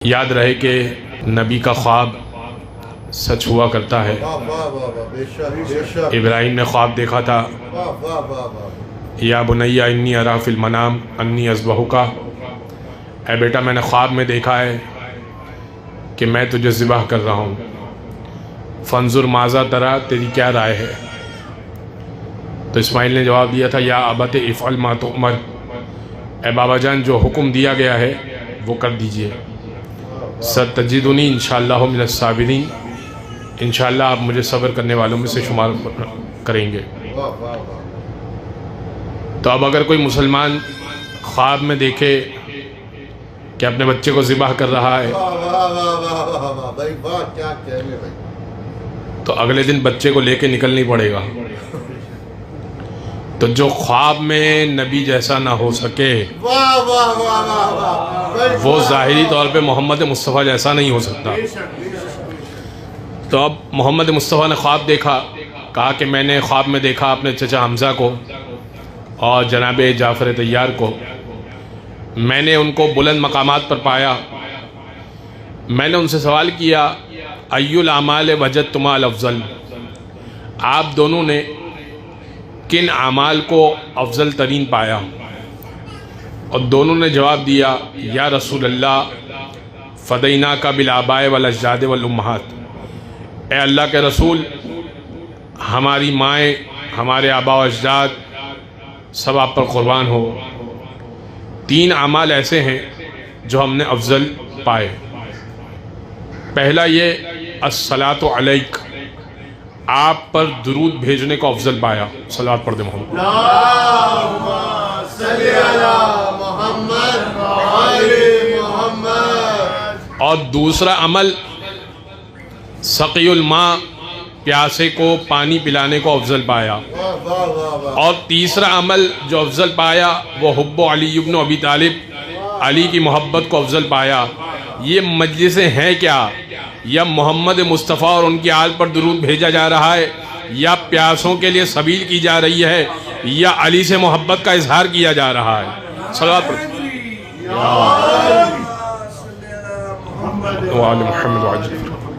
یاد رہے کہ نبی کا خواب سچ ہوا کرتا ہے۔ ابراہیم نے خواب دیکھا تھا، یا بنی انی اری فی المنام انی اذبحک، اے بیٹا میں نے خواب میں دیکھا ہے کہ میں تجھے ذبح کر رہا ہوں، فانظر ماذا تری، تیری کیا رائے ہے؟ تو اسماعیل نے جواب دیا تھا، یا ابت افعل ما تؤمر، اے بابا جان جو حکم دیا گیا ہے وہ کر دیجئے، ستجدنی انشاءاللہ من الصابرین، انشاءاللہ آپ مجھے صبر کرنے والوں میں سے شمار کریں گے۔ تو اب اگر کوئی مسلمان خواب میں دیکھے کہ اپنے بچے کو ذبح کر رہا ہے تو اگلے دن بچے کو لے کے نکلنی پڑے گا۔ تو جو خواب میں نبی جیسا نہ ہو سکے وہ ظاہری طور پہ محمد مصطفیٰ جیسا نہیں ہو سکتا۔ تو اب محمد مصطفیٰ نے خواب دیکھا، کہا کہ میں نے خواب میں دیکھا اپنے چچا حمزہ کو اور جناب جعفر طیار کو، میں نے ان کو بلند مقامات پر پایا، میں نے ان سے سوال کیا ای الاعمال وجدتما الافضل، آپ دونوں نے کن اعمال کو افضل ترین پایا؟ اور دونوں نے جواب دیا یا رسول اللہ فدیناک بالآباء والاجداد والامہات، اے اللہ کے رسول ہماری مائیں ہمارے آباء و اجداد سب آپ پر قربان ہو۔ تین اعمال ایسے ہیں جو ہم نے افضل پائے۔ پہلا یہ الصلاۃ علیک، آپ پر درود بھیجنے کو افضل پایا، صلوات پڑھ دیں محمد۔ اللہم صلی علی محمد وآل محمد۔ اور دوسرا عمل سقی الماء، پیاسے کو پانی پلانے کو افضل پایا۔ اور تیسرا عمل جو افضل پایا وہ حب علی ابن ابی طالب، علی کی محبت کو افضل پایا۔ یہ مجلسیں ہیں کیا؟ یا محمد مصطفیٰ اور ان کی آل پر درود بھیجا جا رہا ہے، یا پیاسوں کے لیے سبیل کی جا رہی ہے، یا علی سے محبت کا اظہار کیا جا رہا ہے؟ صلوات پڑھیں۔ وعلی محمد وعلی